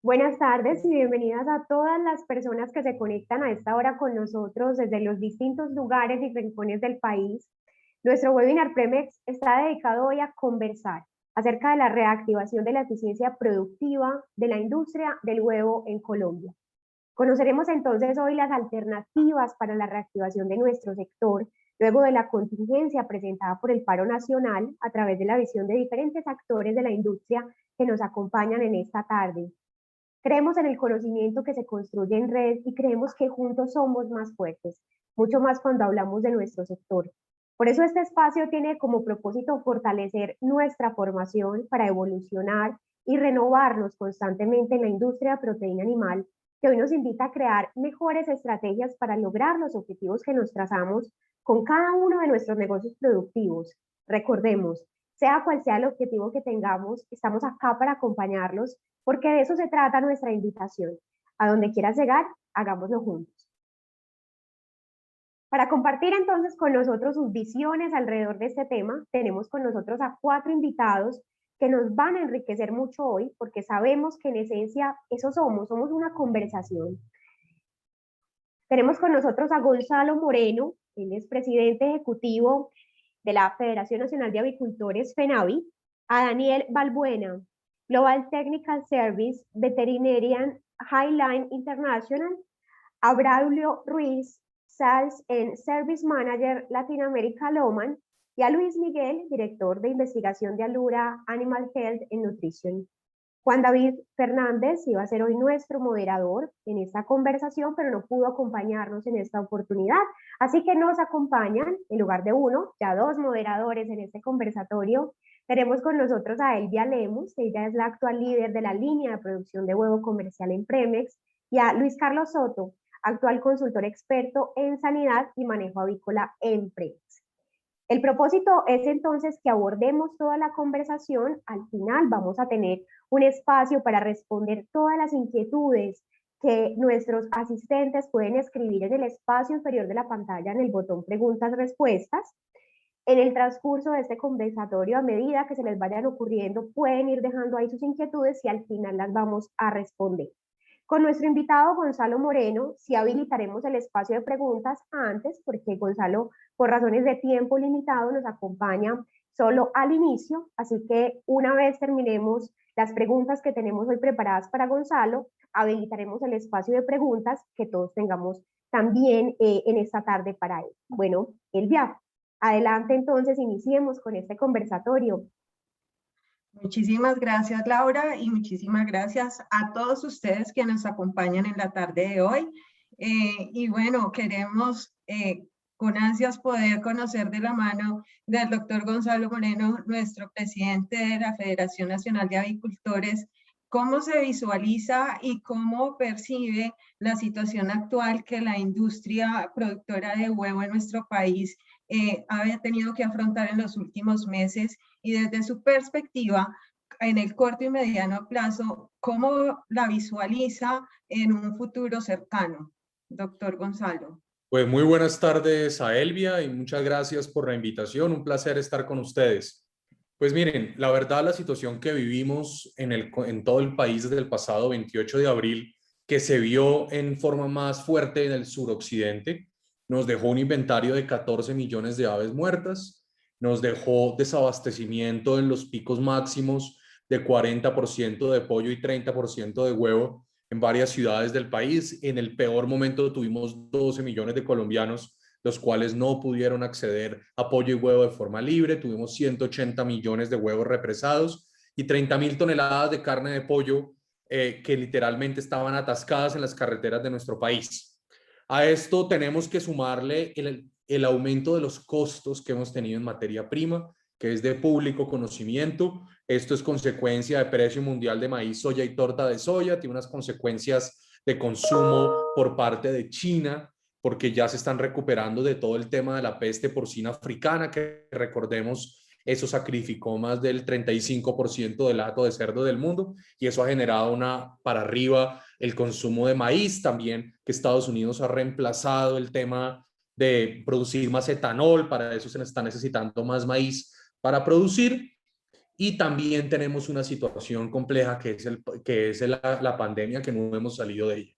Buenas tardes y bienvenidas a todas las personas que se conectan a esta hora con nosotros desde los distintos lugares y rincones del país. Nuestro webinar Premex está dedicado hoy a conversar acerca de la reactivación de la eficiencia productiva de la industria del huevo en Colombia. Conoceremos entonces hoy las alternativas para la reactivación de nuestro sector, luego de la contingencia presentada por el paro nacional a través de la visión de diferentes actores de la industria que nos acompañan en esta tarde. Creemos en el conocimiento que se construye en red y creemos que juntos somos más fuertes, mucho más cuando hablamos de nuestro sector. Por eso este espacio tiene como propósito fortalecer nuestra formación para evolucionar y renovarnos constantemente en la industria de proteína animal, que hoy nos invita a crear mejores estrategias para lograr los objetivos que nos trazamos con cada uno de nuestros negocios productivos. Recordemos, sea cual sea el objetivo que tengamos, estamos acá para acompañarlos, porque de eso se trata nuestra invitación. A donde quieras llegar, hagámoslo juntos. Para compartir entonces con nosotros sus visiones alrededor de este tema, tenemos con nosotros a 4 invitados que nos van a enriquecer mucho hoy, porque sabemos que en esencia eso somos una conversación. Tenemos con nosotros a Gonzalo Moreno, él es presidente ejecutivo de la Federación Nacional de Avicultores, FENAVI, a Daniel Balbuena, Global Technical Service, Veterinarian Highline International, a Braulio Ruiz, Sales and Service Manager Latin America Loman, y a Luis Miguel, director de investigación de Alura Animal Health and Nutrition. Juan David Fernández iba a ser hoy nuestro moderador en esta conversación, pero no pudo acompañarnos en esta oportunidad. Así que nos acompañan, en lugar de uno, ya 2 moderadores en este conversatorio. Tenemos con nosotros a Elvia Lemus, ella es la actual líder de la línea de producción de huevo comercial en Premex, y a Luis Carlos Soto, actual consultor experto en sanidad y manejo avícola en Premex. El propósito es entonces que abordemos toda la conversación. Al final vamos a tener un espacio para responder todas las inquietudes que nuestros asistentes pueden escribir en el espacio inferior de la pantalla en el botón preguntas-respuestas. En el transcurso de este conversatorio, a medida que se les vayan ocurriendo, pueden ir dejando ahí sus inquietudes y al final las vamos a responder. Con nuestro invitado Gonzalo Moreno, sí habilitaremos el espacio de preguntas antes, porque Gonzalo, por razones de tiempo limitado, nos acompaña solo al inicio, así que una vez terminemos las preguntas que tenemos hoy preparadas para Gonzalo, habilitaremos el espacio de preguntas que todos tengamos también en esta tarde para él. Bueno, Elvia, adelante entonces, iniciemos con este conversatorio. Muchísimas gracias, Laura, y muchísimas gracias a todos ustedes que nos acompañan en la tarde de hoy. Y bueno, queremos con ansias poder conocer de la mano del doctor Gonzalo Moreno, nuestro presidente de la Federación Nacional de Avicultores, cómo se visualiza y cómo percibe la situación actual que la industria productora de huevo en nuestro país ha tenido que afrontar en los últimos meses, y desde su perspectiva, en el corto y mediano plazo, ¿cómo la visualiza en un futuro cercano? Doctor Gonzalo. Pues muy buenas tardes a Elvia y muchas gracias por la invitación. Un placer estar con ustedes. Pues miren, la verdad la situación que vivimos en todo el país desde el pasado 28 de abril, que se vio en forma más fuerte en el suroccidente, nos dejó un inventario de 14 millones de aves muertas, nos dejó desabastecimiento en los picos máximos de 40% de pollo y 30% de huevo en varias ciudades del país. En el peor momento tuvimos 12 millones de colombianos, los cuales no pudieron acceder a pollo y huevo de forma libre. Tuvimos 180 millones de huevos represados y 30.000 toneladas de carne de pollo que literalmente estaban atascadas en las carreteras de nuestro país. A esto tenemos que sumarle el aumento de los costos que hemos tenido en materia prima, que es de público conocimiento. Esto es consecuencia de precio mundial de maíz, soya y torta de soya. Tiene unas consecuencias de consumo por parte de China, porque ya se están recuperando de todo el tema de la peste porcina africana, que recordemos, eso sacrificó más del 35% del hato de cerdo del mundo, y eso ha generado para arriba el consumo de maíz. También que Estados Unidos ha reemplazado el tema de producir más etanol, para eso se está necesitando más maíz para producir. y también tenemos una situación compleja que es la pandemia, que no hemos salido de ella.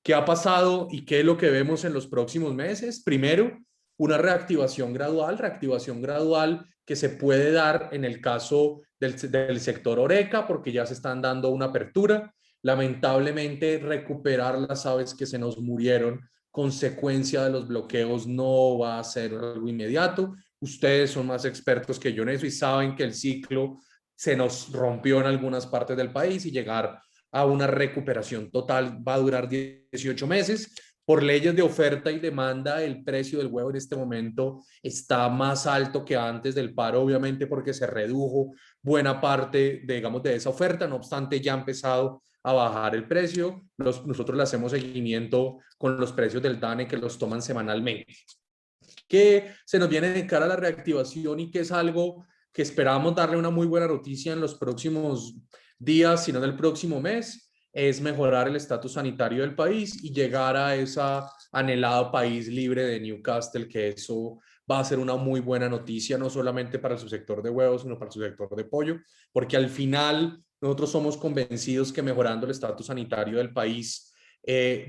¿Qué ha pasado y qué es lo que vemos en los próximos meses? Primero, una reactivación gradual que se puede dar en el caso del sector Horeca, porque ya se están dando una apertura. Lamentablemente, recuperar las aves que se nos murieron consecuencia de los bloqueos no va a ser algo inmediato. Ustedes son más expertos que yo en eso y saben que el ciclo se nos rompió en algunas partes del país y llegar a una recuperación total va a durar 18 meses. Por leyes de oferta y demanda, el precio del huevo en este momento está más alto que antes del paro, obviamente porque se redujo buena parte, digamos, de esa oferta. No obstante, ya ha empezado a bajar el precio. Nosotros le hacemos seguimiento con los precios del DANE que los toman semanalmente. Que se nos viene de cara a la reactivación y que es algo que esperamos darle una muy buena noticia en los próximos días, sino en el próximo mes, es mejorar el estatus sanitario del país y llegar a ese anhelado país libre de Newcastle, que eso va a ser una muy buena noticia, no solamente para el subsector de huevos, sino para el subsector de pollo, porque al final nosotros somos convencidos que mejorando el estatus sanitario del país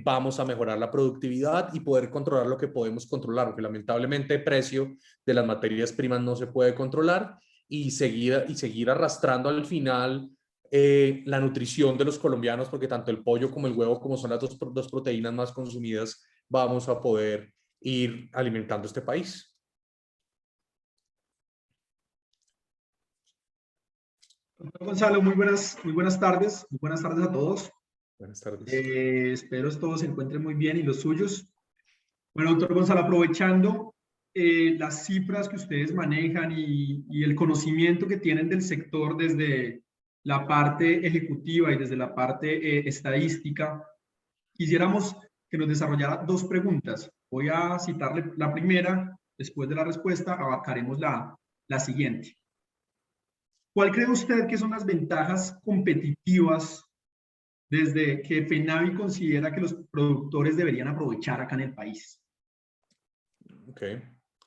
vamos a mejorar la productividad y poder controlar lo que podemos controlar, porque lamentablemente el precio de las materias primas no se puede controlar y seguir arrastrando al final la nutrición de los colombianos, porque tanto el pollo como el huevo, como son las dos proteínas más consumidas, vamos a poder ir alimentando este país. Gonzalo, muy buenas tardes. Muy buenas tardes a todos. Buenas tardes. Espero que todos se encuentren muy bien y los suyos. Bueno, doctor Gonzalo, aprovechando las cifras que ustedes manejan y el conocimiento que tienen del sector desde la parte ejecutiva y desde la parte estadística, quisiéramos que nos desarrollara dos preguntas. Voy a citarle la primera, después de la respuesta abarcaremos la siguiente. ¿Cuál cree usted que son las ventajas competitivas desde que FENAVI considera que los productores deberían aprovechar acá en el país? Ok.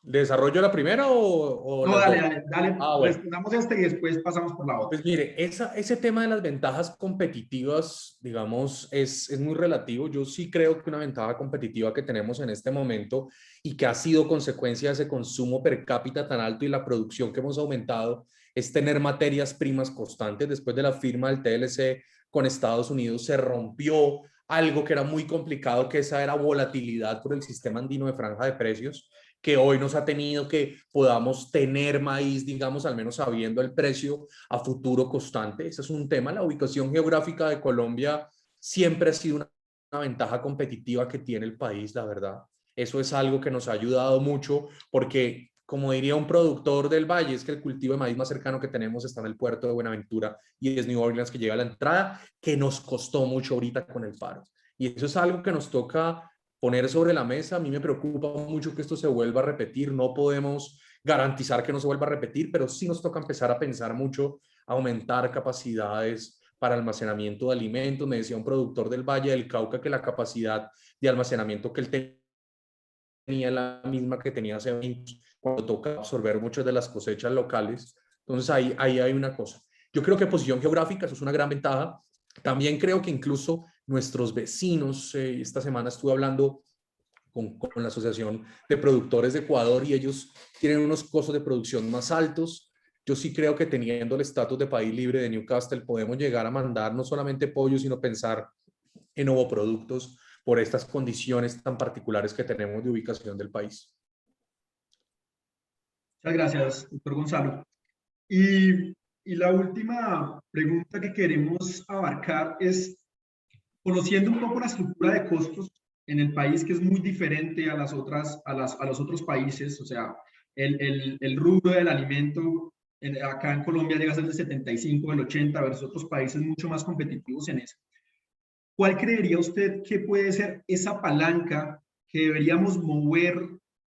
¿Desarrollo la primera o no, las dale, dos? dale. Bueno. Respondamos este y después pasamos por la otra. Pues mire, ese tema de las ventajas competitivas, digamos, es muy relativo. Yo sí creo que una ventaja competitiva que tenemos en este momento y que ha sido consecuencia de ese consumo per cápita tan alto y la producción que hemos aumentado es tener materias primas constantes. Después de la firma del TLC con Estados Unidos se rompió algo que era muy complicado, que esa era volatilidad por el sistema andino de franja de precios, que hoy nos ha tenido que podamos tener maíz, digamos, al menos sabiendo el precio a futuro constante. Ese es un tema. La ubicación geográfica de Colombia siempre ha sido una ventaja competitiva que tiene el país, la verdad. Eso es algo que nos ha ayudado mucho porque, como diría un productor del Valle, es que el cultivo de maíz más cercano que tenemos está en el puerto de Buenaventura y es New Orleans, que llega a la entrada, que nos costó mucho ahorita con el paro. Y eso es algo que nos toca poner sobre la mesa. A mí me preocupa mucho que esto se vuelva a repetir. No podemos garantizar que no se vuelva a repetir, pero sí nos toca empezar a pensar mucho, aumentar capacidades para almacenamiento de alimentos. Me decía un productor del Valle del Cauca que la capacidad de almacenamiento que él tenía la misma que tenía hace 20 años, cuando toca absorber muchas de las cosechas locales. Entonces ahí hay una cosa. Yo creo que posición geográfica, eso es una gran ventaja. También creo que incluso nuestros vecinos, esta semana estuve hablando con la Asociación de Productores de Ecuador y ellos tienen unos costos de producción más altos. Yo sí creo que teniendo el estatus de país libre de Newcastle podemos llegar a mandar no solamente pollo, sino pensar en ovoproductos por estas condiciones tan particulares que tenemos de ubicación del país. Muchas gracias, doctor Gonzalo. Y la última pregunta que queremos abarcar es, conociendo un poco la estructura de costos en el país, que es muy diferente a los otros países, o sea, el rubro del alimento acá en Colombia llega a ser del 75, del 80, versus otros países mucho más competitivos en eso. ¿Cuál creería usted que puede ser esa palanca que deberíamos mover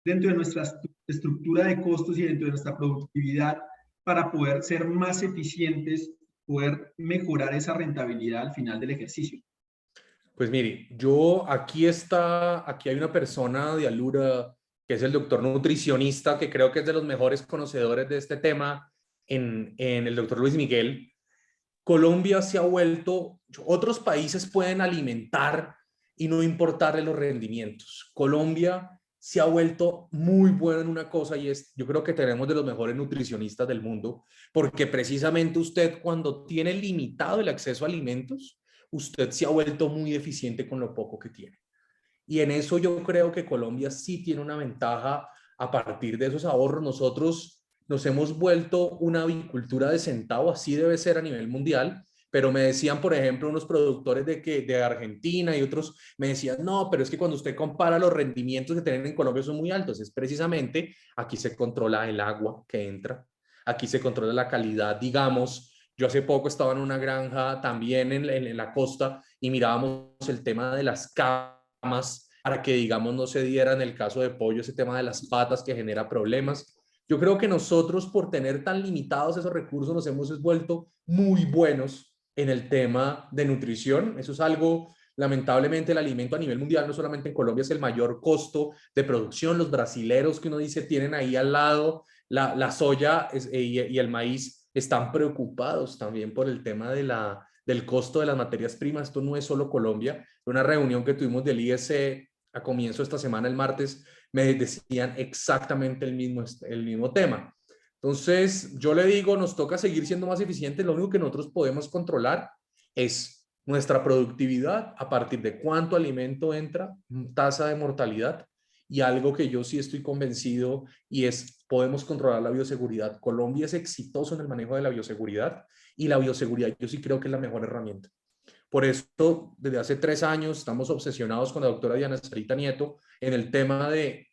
dentro de nuestra estructura de costos y dentro de nuestra productividad para poder ser más eficientes, poder mejorar esa rentabilidad al final del ejercicio? Pues mire, aquí hay una persona de Alura, que es el doctor nutricionista, que creo que es de los mejores conocedores de este tema, en el doctor Luis Miguel, Colombia se ha vuelto, otros países pueden alimentar y no importarle los rendimientos. Colombia se ha vuelto muy bueno en una cosa y es, yo creo que tenemos de los mejores nutricionistas del mundo, porque precisamente usted cuando tiene limitado el acceso a alimentos, usted se ha vuelto muy eficiente con lo poco que tiene. Y en eso yo creo que Colombia sí tiene una ventaja a partir de esos ahorros. Nosotros nos hemos vuelto una avicultura de centavo, así debe ser a nivel mundial, pero me decían, por ejemplo, unos productores de Argentina y otros me decían, no, pero es que cuando usted compara los rendimientos que tienen en Colombia son muy altos. Es precisamente, aquí se controla el agua que entra, aquí se controla la calidad, digamos. Yo hace poco estaba en una granja también en la costa y mirábamos el tema de las camas para que, digamos, no se diera en el caso de pollo ese tema de las patas que genera problemas. Yo creo que nosotros, por tener tan limitados esos recursos, nos hemos vuelto muy buenos en el tema de nutrición. Eso es algo, lamentablemente, el alimento a nivel mundial, no solamente en Colombia, es el mayor costo de producción. Los brasileros que uno dice tienen ahí al lado la soya y el maíz están preocupados también por el tema del costo de las materias primas. Esto no es solo Colombia. Una reunión que tuvimos del IEC a comienzo de esta semana, el martes, me decían exactamente el mismo tema. Entonces, yo le digo, nos toca seguir siendo más eficientes. Lo único que nosotros podemos controlar es nuestra productividad a partir de cuánto alimento entra, tasa de mortalidad, y algo que yo sí estoy convencido y es, podemos controlar la bioseguridad. Colombia es exitoso en el manejo de la bioseguridad y la bioseguridad yo sí creo que es la mejor herramienta. Por eso, desde hace 3 años estamos obsesionados con la doctora Diana Sarita Nieto en el tema de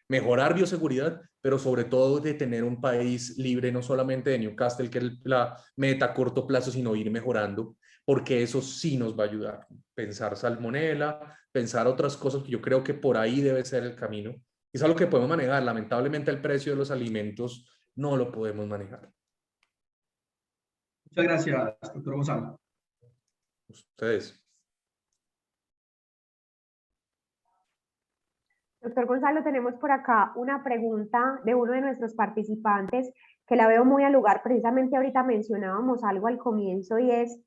mejorar bioseguridad, pero sobre todo de tener un país libre, no solamente de Newcastle, que es la meta a corto plazo, sino ir mejorando, porque eso sí nos va a ayudar. Pensar salmonela, pensar otras cosas, que yo creo que por ahí debe ser el camino. Es algo que podemos manejar. Lamentablemente el precio de los alimentos no lo podemos manejar. Muchas gracias, doctor Gonzalo. Ustedes. Doctor Gonzalo, tenemos por acá una pregunta de uno de nuestros participantes que la veo muy al lugar. Precisamente ahorita mencionábamos algo al comienzo y es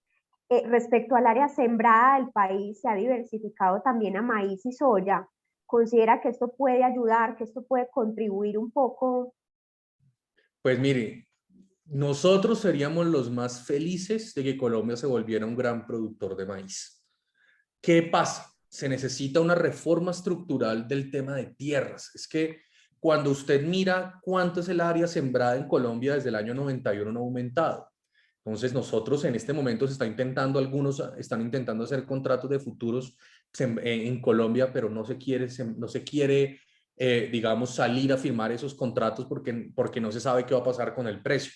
respecto al área sembrada del país, se ha diversificado también a maíz y soya. ¿Considera que esto puede ayudar, que esto puede contribuir un poco? Pues mire, nosotros seríamos los más felices de que Colombia se volviera un gran productor de maíz. ¿Qué pasa? Se necesita una reforma estructural del tema de tierras. Es que cuando usted mira cuánto es el área sembrada en Colombia desde el año 91 no ha aumentado. Entonces nosotros en este momento algunos están intentando hacer contratos de futuros en Colombia, pero no se quiere digamos, salir a firmar esos contratos porque no se sabe qué va a pasar con el precio.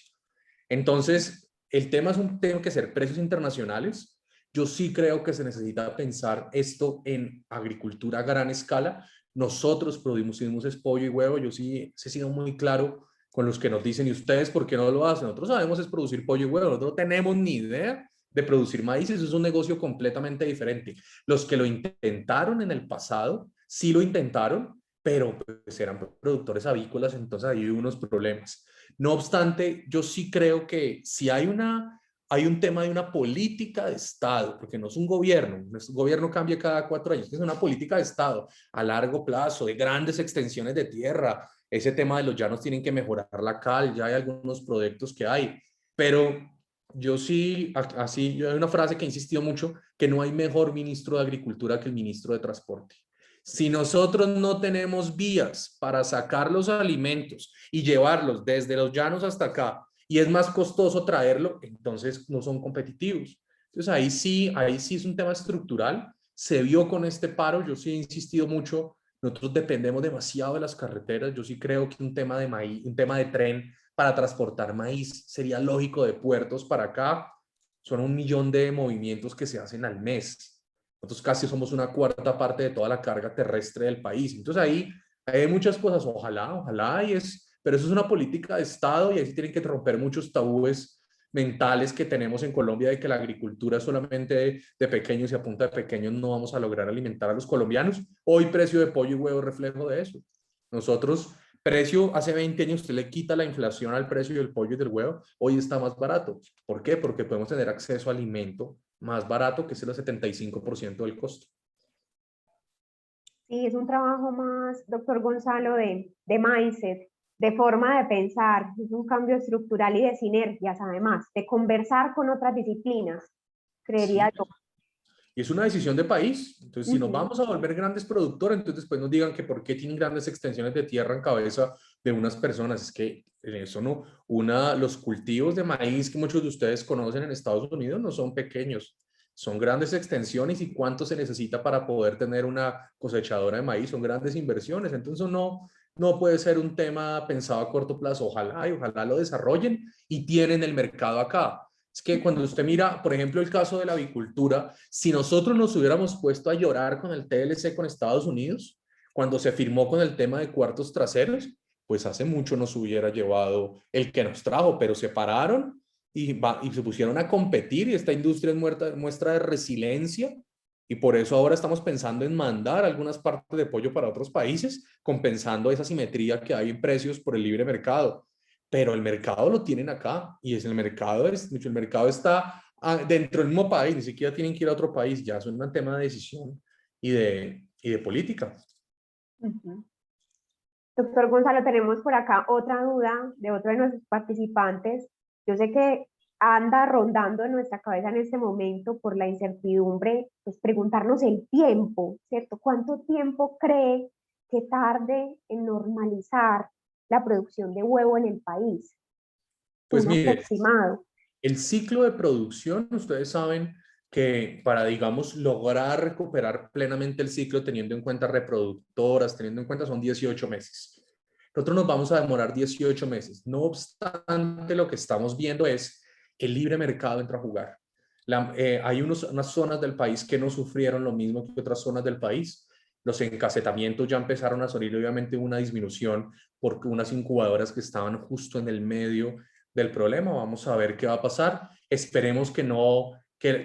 Entonces, el tema es tengo que ser precios internacionales. Yo sí creo que se necesita pensar esto en agricultura a gran escala. Nosotros producimos pollo y huevo. Yo sí he sido muy claro con los que nos dicen, ¿y ustedes por qué no lo hacen? Nosotros sabemos es producir pollo y huevo. Nosotros no tenemos ni idea de producir maíz. Eso es un negocio completamente diferente. Los que lo intentaron en el pasado, sí lo intentaron, pero pues eran productores avícolas, entonces ahí hay unos problemas. No obstante, yo sí creo que si hay un tema de una política de Estado, porque no es un gobierno, nuestro gobierno cambia cada 4 años, es una política de Estado a largo plazo, de grandes extensiones de tierra. Ese tema de los llanos tienen que mejorar la cal, ya hay algunos proyectos que hay, pero yo sí, yo hay una frase que he insistido mucho, que no hay mejor ministro de Agricultura que el ministro de Transporte. Si nosotros no tenemos vías para sacar los alimentos y llevarlos desde los llanos hasta acá, y es más costoso traerlo, entonces no son competitivos. Entonces ahí sí es un tema estructural. Se vio con este paro, yo sí he insistido mucho, nosotros dependemos demasiado de las carreteras. Yo sí creo que un tema de maíz, un tema de tren para transportar maíz sería lógico, de puertos para acá. Son 1 millón de movimientos que se hacen al mes. Nosotros casi somos una 1/4 parte de toda la carga terrestre del país. Entonces ahí hay muchas cosas, ojalá, pero eso es una política de Estado y ahí sí tienen que romper muchos tabúes mentales que tenemos en Colombia de que la agricultura es solamente de pequeños y a punta de pequeños no vamos a lograr alimentar a los colombianos. Hoy precio de pollo y huevo es reflejo de eso. Nosotros precio hace 20 años usted le quita la inflación al precio del pollo y del huevo, hoy está más barato. ¿Por qué? Porque podemos tener acceso a alimento más barato, que es el 75% del costo. Sí, es un trabajo más, doctor Gonzalo, de mindset, de forma de pensar, es un cambio estructural y de sinergias, además, de conversar con otras disciplinas, creería Sí. yo. Y es una decisión de país. Entonces, si nos Ujú. vamos a volver grandes productores, entonces después nos digan que por qué tienen grandes extensiones de tierra en cabeza de unas personas. Es que eso no, los cultivos de maíz que muchos de ustedes conocen en Estados Unidos no son pequeños, son grandes extensiones y cuánto se necesita para poder tener una cosechadora de maíz, son grandes inversiones. Entonces, no puede ser un tema pensado a corto plazo. Ojalá y ojalá lo desarrollen y tienen el mercado acá. Es que cuando usted mira, por ejemplo, el caso de la avicultura, si nosotros nos hubiéramos puesto a llorar con el TLC con Estados Unidos, cuando se firmó con el tema de cuartos traseros, pues hace mucho nos hubiera llevado el que nos trajo, pero se pararon y se pusieron a competir y esta industria es muestra de resiliencia y por eso ahora estamos pensando en mandar algunas partes de pollo para otros países, compensando esa simetría que hay en precios por el libre mercado. Pero el mercado lo tienen acá y el mercado está dentro del mismo país, ni siquiera tienen que ir a otro país, ya es un tema de decisión y de política. Ujú. Doctor Gonzalo, tenemos por acá otra duda de otro de nuestros participantes. Yo sé que anda rondando en nuestra cabeza en este momento por la incertidumbre, pues preguntarnos el tiempo, ¿cierto? ¿Cuánto tiempo cree que tarde en normalizar la producción de huevo en el país? Pues Un mire, aproximado. el ciclo de producción, ustedes saben que para, digamos, lograr recuperar plenamente el ciclo teniendo en cuenta reproductoras, teniendo en cuenta son 18 meses. Nosotros nos vamos a demorar 18 meses. No obstante, lo que estamos viendo es el libre mercado entra a jugar. Hay unas zonas del país que no sufrieron lo mismo que otras zonas del país. Los encasetamientos ya empezaron a salir, obviamente, una disminución porque unas incubadoras que estaban justo en el medio del problema. Vamos a ver qué va a pasar. Esperemos que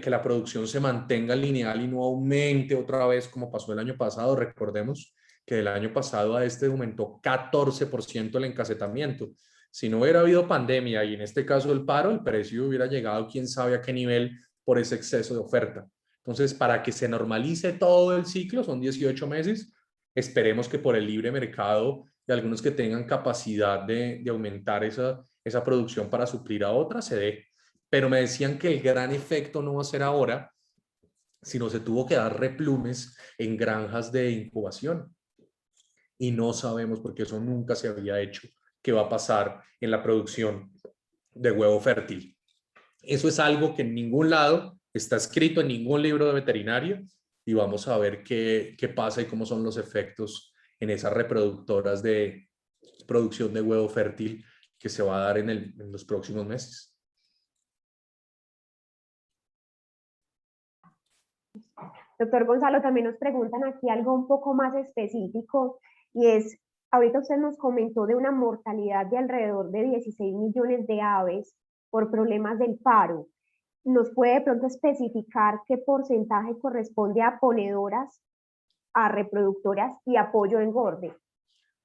la producción se mantenga lineal y no aumente otra vez como pasó el año pasado. Recordemos que del año pasado a este aumentó 14% el encasetamiento. Si no hubiera habido pandemia y en este caso el paro, el precio hubiera llegado quién sabe a qué nivel por ese exceso de oferta. Entonces, para que se normalice todo el ciclo, son 18 meses. Esperemos que por el libre mercado de algunos que tengan capacidad de aumentar esa producción para suplir a otras se dé. Pero me decían que el gran efecto no va a ser ahora, sino se tuvo que dar replumes en granjas de incubación. Y no sabemos, porque eso nunca se había hecho, qué va a pasar en la producción de huevo fértil. Eso es algo que en ningún lado está escrito, en ningún libro de veterinaria, y vamos a ver qué pasa y cómo son los efectos en esas reproductoras de producción de huevo fértil que se va a dar en los próximos meses. Doctor Gonzalo, también nos preguntan aquí algo un poco más específico y es, ahorita usted nos comentó de una mortalidad de alrededor de 16 millones de aves por problemas del paro. ¿Nos puede de pronto especificar qué porcentaje corresponde a ponedoras, a reproductoras y a pollo engorde?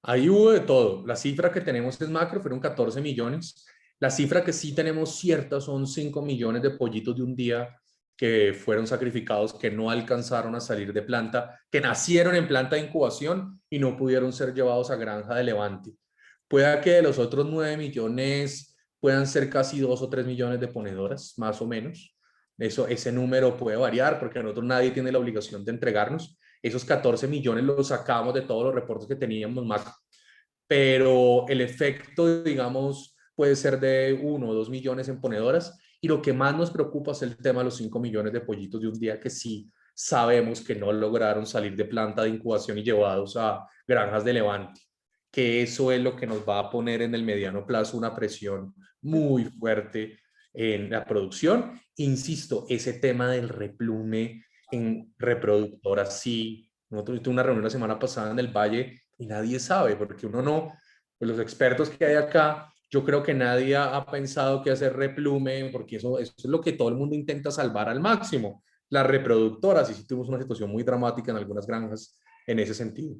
Ahí hubo de todo. La cifra que tenemos es macro, fueron 14 millones. La cifra que sí tenemos cierta son 5 millones de pollitos de un día que fueron sacrificados, que no alcanzaron a salir de planta, que nacieron en planta de incubación y no pudieron ser llevados a granja de levante. Pueda que de los otros 9 millones puedan ser casi 2 o 3 millones de ponedoras, más o menos. Ese número puede variar porque nosotros nadie tiene la obligación de entregarnos. Esos 14 millones los sacamos de todos los reportes que teníamos macro, pero el efecto, digamos, puede ser de 1 o 2 millones en ponedoras, y lo que más nos preocupa es el tema de los 5 millones de pollitos de un día que sí sabemos que no lograron salir de planta de incubación y llevados a granjas de levante, que eso es lo que nos va a poner en el mediano plazo una presión muy fuerte en la producción. Insisto, ese tema del replume en reproductoras, sí. Nosotros tuvimos una reunión la semana pasada en el Valle y nadie sabe, porque uno no, pues los expertos que hay acá, yo creo que nadie ha pensado que hacer replume, porque eso es lo que todo el mundo intenta salvar al máximo, las reproductoras, y sí tuvimos una situación muy dramática en algunas granjas en ese sentido.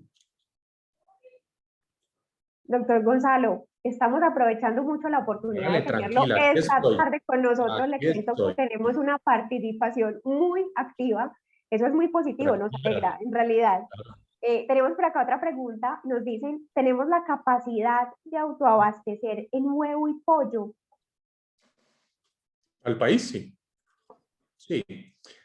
Doctor Gonzalo, estamos aprovechando mucho la oportunidad Dale, de tenerlo tranquila, aquí esta estoy, tarde con nosotros. Le aquí cuento que estoy. tenemos una participación muy activa. Eso es muy positivo, nos Tranquila. alegra, en realidad. Tenemos por acá otra pregunta. Nos dicen, ¿tenemos la capacidad de autoabastecer en huevo y pollo? Al país, sí. Sí.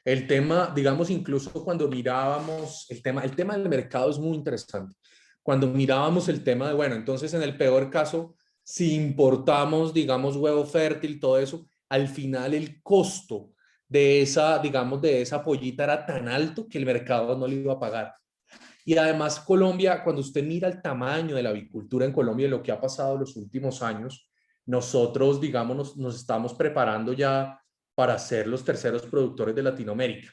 El tema, digamos, incluso cuando mirábamos el tema del mercado es muy interesante. Cuando mirábamos el tema de, bueno, entonces en el peor caso, si importamos, digamos, huevo fértil, todo eso, al final el costo de esa, digamos, de esa pollita era tan alto que el mercado no le iba a pagar. Y además Colombia, cuando usted mira el tamaño de la avicultura en Colombia y lo que ha pasado en los últimos años, nosotros, digamos, nos estamos preparando ya para ser los terceros productores de Latinoamérica.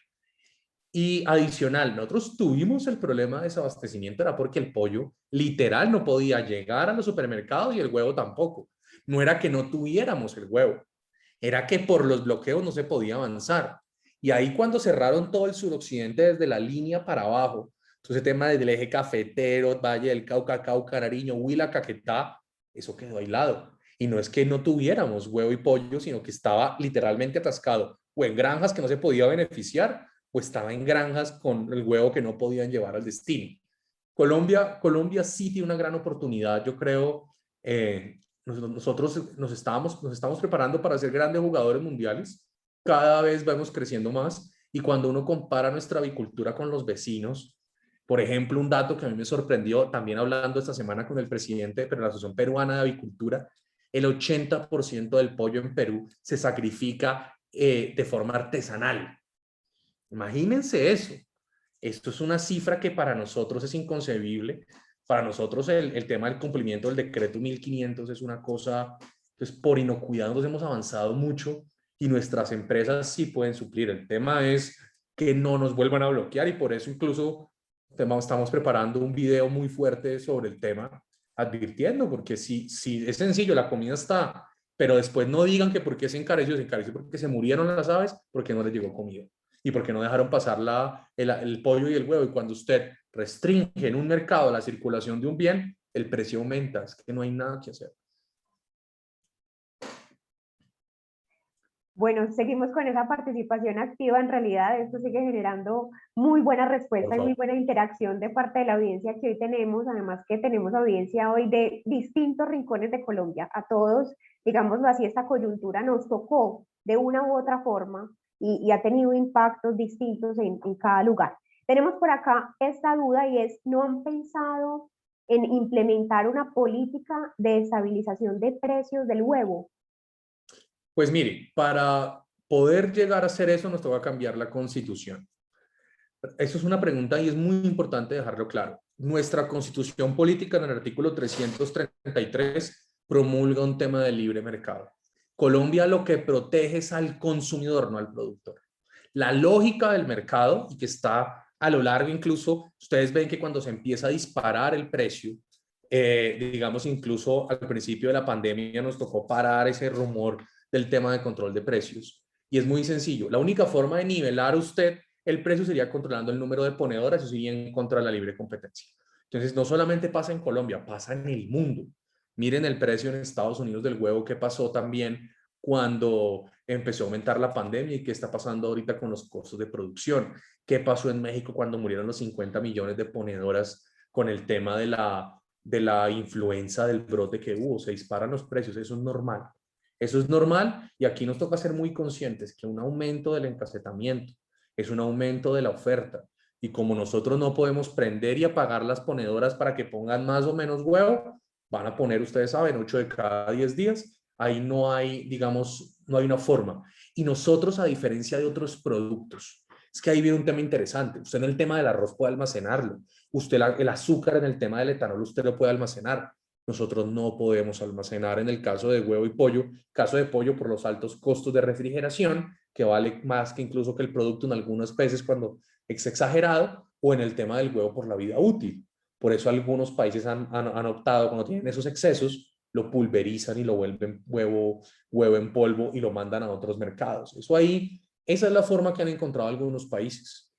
Y adicional, nosotros tuvimos el problema de desabastecimiento, era porque el pollo literal no podía llegar a los supermercados y el huevo tampoco. No era que no tuviéramos el huevo, era que por los bloqueos no se podía avanzar. Y ahí cuando cerraron todo el suroccidente desde la línea para abajo, entonces el tema desde el eje cafetero, Valle del Cauca, Cauca, Nariño, Huila, Caquetá, eso quedó aislado. Y no es que no tuviéramos huevo y pollo, sino que estaba literalmente atascado o en granjas que no se podía beneficiar o estaba en granjas con el huevo que no podían llevar al destino. Colombia sí tiene una gran oportunidad, yo creo. Nosotros nos estamos preparando para ser grandes jugadores mundiales. Cada vez vamos creciendo más y cuando uno compara nuestra avicultura con los vecinos, por ejemplo, un dato que a mí me sorprendió, también hablando esta semana con el presidente de la Asociación Peruana de Avicultura, el 80% del pollo en Perú se sacrifica de forma artesanal. Imagínense eso. Esto es una cifra que para nosotros es inconcebible. Para nosotros el tema del cumplimiento del decreto 1500 es una cosa, pues por inocuidad nos hemos avanzado mucho y nuestras empresas sí pueden suplir. El tema es que no nos vuelvan a bloquear y por eso incluso estamos preparando un video muy fuerte sobre el tema, advirtiendo, porque si es sencillo, la comida está, pero después no digan que porque se encareció porque se murieron las aves, porque no les llegó comida y porque no dejaron pasar el pollo y el huevo. Y cuando usted restringe en un mercado la circulación de un bien, el precio aumenta. Es que no hay nada que hacer. Bueno, seguimos con esa participación activa. En realidad, esto sigue generando muy buena respuesta y muy buena interacción de parte de la audiencia que hoy tenemos. Además que tenemos audiencia hoy de distintos rincones de Colombia. A todos, digámoslo así, esta coyuntura nos tocó de una u otra forma y ha tenido impactos distintos en cada lugar. Tenemos por acá esta duda y es, ¿no han pensado en implementar una política de estabilización de precios del huevo? Pues mire, para poder llegar a hacer eso nos toca cambiar la Constitución. Eso es una pregunta y es muy importante dejarlo claro. Nuestra Constitución política en el artículo 333 promulga un tema de libre mercado. Colombia lo que protege es al consumidor, no al productor. La lógica del mercado, y que está a lo largo incluso, ustedes ven que cuando se empieza a disparar el precio, digamos incluso al principio de la pandemia nos tocó parar ese rumor del tema de control de precios. Y es muy sencillo. La única forma de nivelar usted el precio sería controlando el número de ponedoras, eso sería en contra de la libre competencia. Entonces, no solamente pasa en Colombia, pasa en el mundo. Miren el precio en Estados Unidos del huevo que pasó también cuando empezó a aumentar la pandemia y qué está pasando ahorita con los costos de producción. ¿Qué pasó en México cuando murieron los 50 millones de ponedoras con el tema de la influenza del brote que hubo? Se disparan los precios, eso es normal. Eso es normal y aquí nos toca ser muy conscientes que un aumento del encassetamiento es un aumento de la oferta. Y como nosotros no podemos prender y apagar las ponedoras para que pongan más o menos huevo, van a poner, ustedes saben, 8 de cada 10 días. Ahí no hay, digamos, no hay una forma. Y nosotros, a diferencia de otros productos, es que ahí viene un tema interesante. Usted en el tema del arroz puede almacenarlo. Usted el azúcar en el tema del etanol, usted lo puede almacenar. Nosotros no podemos almacenar en el caso de huevo y pollo, caso de pollo por los altos costos de refrigeración, que vale más que incluso que el producto en algunas veces cuando es exagerado, o en el tema del huevo por la vida útil. Por eso algunos países han optado, cuando tienen esos excesos, lo pulverizan y lo vuelven huevo en polvo y lo mandan a otros mercados. Eso ahí, esa es la forma que han encontrado algunos países.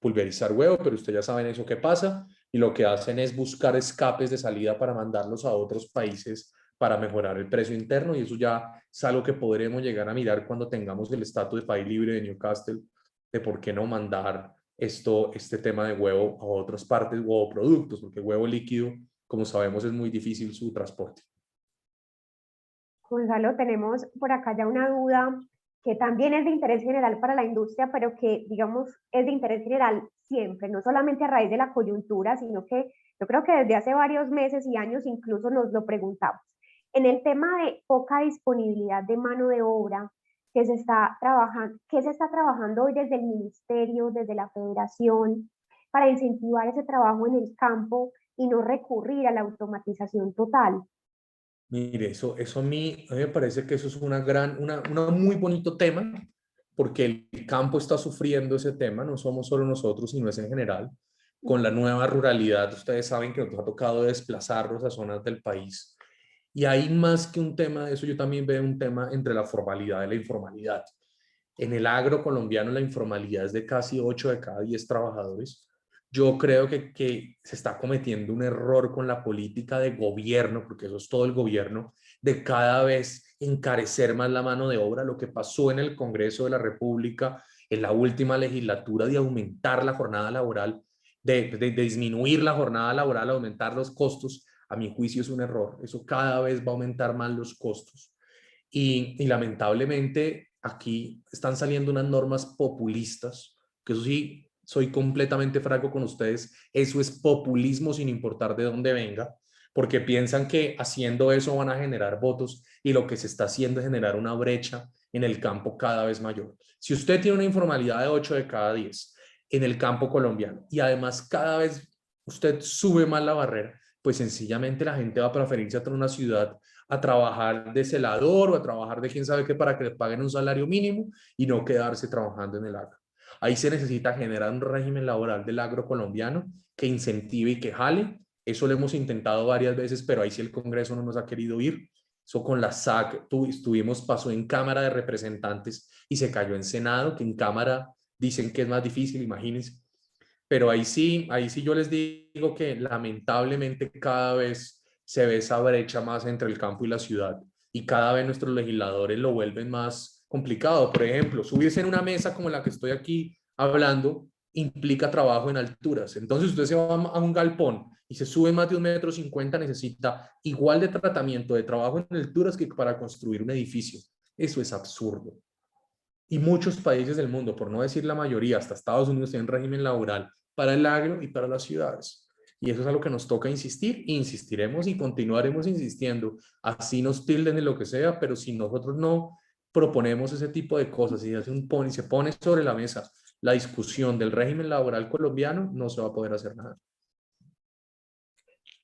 Pulverizar huevo, pero usted ya saben eso qué pasa. y lo que hacen es buscar escapes de salida para mandarlos a otros países para mejorar el precio interno, y eso ya es algo que podremos llegar a mirar cuando tengamos el estatus de país libre de Newcastle, de por qué no mandar este tema de huevo a otras partes, huevo productos, porque huevo líquido, como sabemos, es muy difícil su transporte. Gonzalo, tenemos por acá ya una duda que también es de interés general para la industria, pero que, digamos, es de interés general siempre, no solamente a raíz de la coyuntura, sino que yo creo que desde hace varios meses y años incluso nos lo preguntamos. En el tema de poca disponibilidad de mano de obra, ¿qué se está trabajando hoy desde el ministerio, desde la federación, para incentivar ese trabajo en el campo y no recurrir a la automatización total? Mire, eso a mí me parece que eso es una muy bonito tema, porque el campo está sufriendo ese tema, no somos solo nosotros, sino es en general. Con la nueva ruralidad, ustedes saben que nos ha tocado desplazarnos a zonas del país. Y hay más que un tema de eso, yo también veo un tema entre la formalidad y la informalidad. En el agro colombiano la informalidad es de casi 8 de cada 10 trabajadores. Yo creo que se está cometiendo un error con la política de gobierno, porque eso es todo el gobierno, de cada vez encarecer más la mano de obra. Lo que pasó en el Congreso de la República en la última legislatura de aumentar la jornada laboral, de disminuir la jornada laboral, aumentar los costos, a mi juicio es un error. Eso cada vez va a aumentar más los costos. Y lamentablemente aquí están saliendo unas normas populistas, que eso sí, soy completamente franco con ustedes, eso es populismo sin importar de dónde venga, porque piensan que haciendo eso van a generar votos, y lo que se está haciendo es generar una brecha en el campo cada vez mayor. Si usted tiene una informalidad de 8 de cada 10 en el campo colombiano, y además cada vez usted sube más la barrera, pues sencillamente la gente va a preferirse a una ciudad a trabajar de celador o a trabajar de quién sabe qué para que le paguen un salario mínimo y no quedarse trabajando en el agro. Ahí se necesita generar un régimen laboral del agro colombiano que incentive y que jale. Eso lo hemos intentado varias veces, pero ahí sí el Congreso no nos ha querido ir. Eso con la SAC pasó en Cámara de Representantes y se cayó en Senado, que en Cámara dicen que es más difícil, imagínense. Pero ahí sí yo les digo que lamentablemente cada vez se ve esa brecha más entre el campo y la ciudad, y cada vez nuestros legisladores lo vuelven más complicado. Por ejemplo, subirse en una mesa como la que estoy aquí hablando implica trabajo en alturas. Entonces usted se va a un galpón y se sube más de 1,50 m, necesita igual de tratamiento de trabajo en alturas que para construir un edificio. Eso es absurdo. Y muchos países del mundo, por no decir la mayoría, hasta Estados Unidos, tienen régimen laboral para el agro y para las ciudades. Y eso es algo que nos toca insistir, e insistiremos y continuaremos insistiendo. Así nos tilden de lo que sea, pero si nosotros no proponemos ese tipo de cosas y se pone sobre la mesa la discusión del régimen laboral colombiano, no se va a poder hacer nada.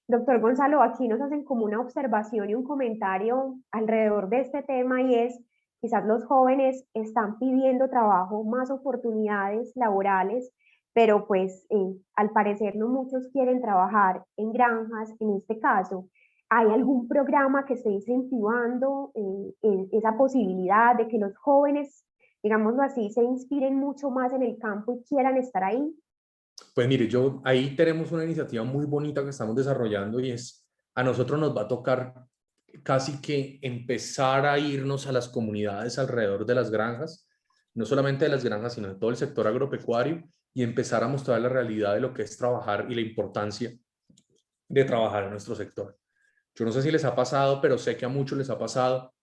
Doctor Gonzalo, aquí nos hacen como una observación y un comentario alrededor de este tema, y es, quizás los jóvenes están pidiendo trabajo, más oportunidades laborales, pero pues al parecer no muchos quieren trabajar en granjas. En este caso, ¿hay algún programa que esté incentivando esa posibilidad de que los jóvenes, digámoslo así, se inspiren mucho más en el campo y quieran estar ahí? Pues mire, ahí tenemos una iniciativa muy bonita que estamos desarrollando, y es, a nosotros nos va a tocar casi que empezar a irnos a las comunidades alrededor de las granjas, no solamente de las granjas, sino de todo el sector agropecuario, y empezar a mostrar la realidad de lo que es trabajar y la importancia de trabajar en nuestro sector. Yo no sé si les ha pasado, pero sé que a muchos les ha pasado,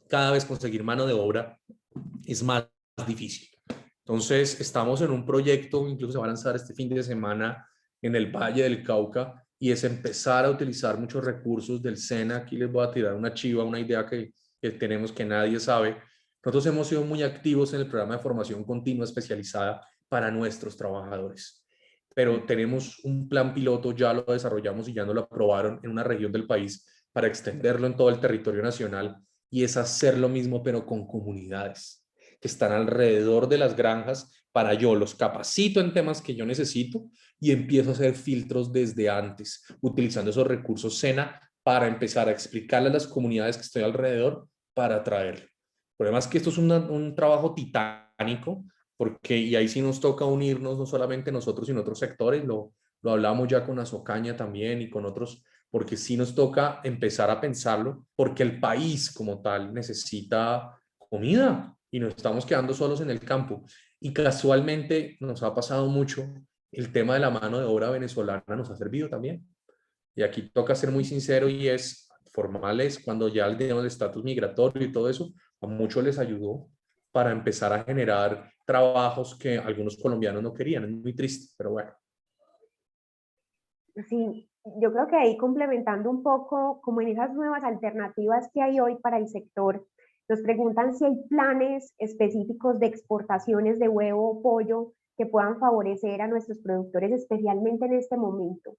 cada vez conseguir mano de obra es más difícil. Entonces, estamos en un proyecto, incluso se va a lanzar este fin de semana en el Valle del Cauca, y es empezar a utilizar muchos recursos del SENA. Aquí les voy a tirar una chiva, una idea que tenemos que nadie sabe. Nosotros hemos sido muy activos en el programa de formación continua especializada para nuestros trabajadores, pero tenemos un plan piloto, ya lo desarrollamos y ya nos lo aprobaron en una región del país para extenderlo en todo el territorio nacional, y es hacer lo mismo pero con comunidades que están alrededor de las granjas. Para yo los capacito en temas que yo necesito y empiezo a hacer filtros desde antes, utilizando esos recursos SENA para empezar a explicarle a las comunidades que estoy alrededor para atraerlo. El problema es que esto es un trabajo titánico, porque, y ahí sí nos toca unirnos, no solamente nosotros, sino otros sectores. Lo lo hablamos ya con Azocaña también y con otros, porque sí nos toca empezar a pensarlo, porque el país como tal necesita comida y nos estamos quedando solos en el campo. Y casualmente nos ha pasado mucho, el tema de la mano de obra venezolana nos ha servido también. Y aquí toca ser muy sincero y es formales, cuando ya tenemos el estatus migratorio y todo eso, a muchos les ayudó para empezar a generar trabajos que algunos colombianos no querían. Es muy triste, pero bueno. Sí, yo creo que ahí complementando un poco, como en esas nuevas alternativas que hay hoy para el sector, nos preguntan si hay planes específicos de exportaciones de huevo o pollo que puedan favorecer a nuestros productores, especialmente en este momento.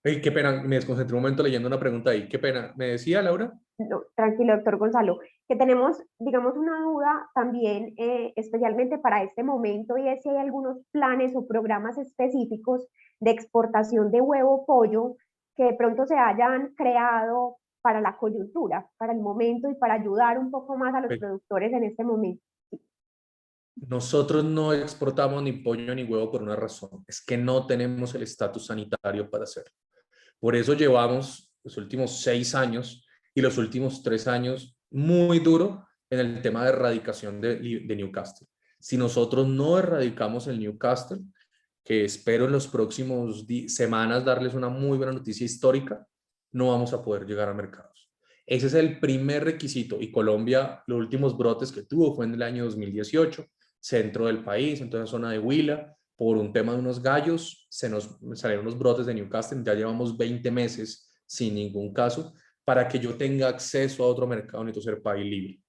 Ay, qué pena, me desconcentré un momento leyendo una pregunta ahí. Qué pena. ¿Me decía, Laura? No, tranquilo, doctor Gonzalo, que tenemos, digamos, una duda también, especialmente para este momento, y es si hay algunos planes o programas específicos de exportación de huevo o pollo que de pronto se hayan creado para la coyuntura, para el momento y para ayudar un poco más a los productores en este momento. Nosotros no exportamos ni pollo ni huevo por una razón. Es que no tenemos el estatus sanitario para hacerlo. Por eso llevamos los últimos 6 años y los últimos 3 años muy duro en el tema de erradicación de Newcastle. Si nosotros no erradicamos el Newcastle, que espero en los próximos semanas darles una muy buena noticia histórica, no vamos a poder llegar a mercados. Ese es el primer requisito. Y Colombia, los últimos brotes que tuvo fue en el año 2018, centro del país, en toda la zona de Huila, por un tema de unos gallos, se nos salieron unos brotes de Newcastle, ya llevamos 20 meses sin ningún caso. Para que yo tenga acceso a otro mercado necesito ser país libre.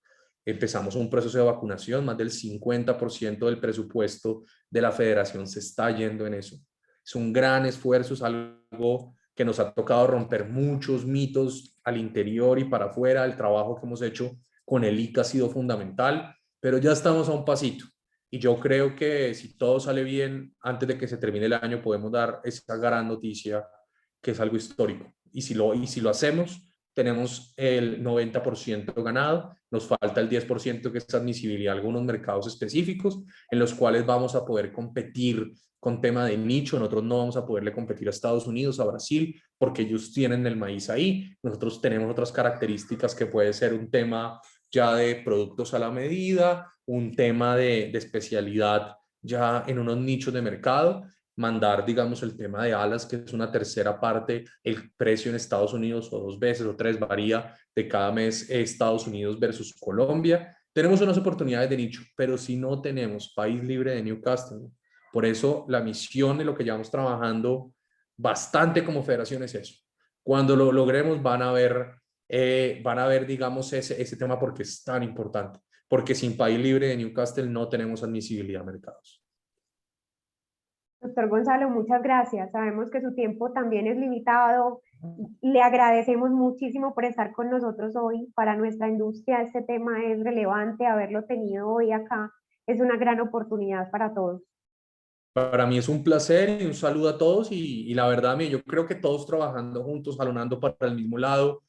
Empezamos un proceso de vacunación, más del 50% del presupuesto de la federación se está yendo en eso. Es un gran esfuerzo, es algo que nos ha tocado romper muchos mitos al interior y para afuera. El trabajo que hemos hecho con el ICA ha sido fundamental, pero ya estamos a un pasito. Y yo creo que si todo sale bien, antes de que se termine el año, podemos dar esa gran noticia que es algo histórico. Y si lo hacemos, tenemos el 90% ganado, nos falta el 10% que es admisibilidad a algunos mercados específicos en los cuales vamos a poder competir con tema de nicho. Nosotros no vamos a poderle competir a Estados Unidos, a Brasil, porque ellos tienen el maíz ahí. Nosotros tenemos otras características que puede ser un tema ya de productos a la medida, un tema de especialidad ya en unos nichos de mercado, mandar, digamos, el tema de alas, que es una tercera parte, el precio en Estados Unidos o 2 veces o 3 varía de cada mes Estados Unidos versus Colombia. Tenemos unas oportunidades de nicho, pero si no tenemos país libre de Newcastle, por eso la misión de lo que llevamos trabajando bastante como federación es eso. Cuando lo logremos van a ver, digamos, ese tema porque es tan importante, porque sin país libre de Newcastle no tenemos admisibilidad a mercados. Doctor Gonzalo, muchas gracias. Sabemos que su tiempo también es limitado. Le agradecemos muchísimo por estar con nosotros hoy. Para nuestra industria este tema es relevante. Haberlo tenido hoy acá es una gran oportunidad para todos. Para mí es un placer y un saludo a todos y la verdad, yo creo que todos trabajando juntos, jalonando para el mismo lado.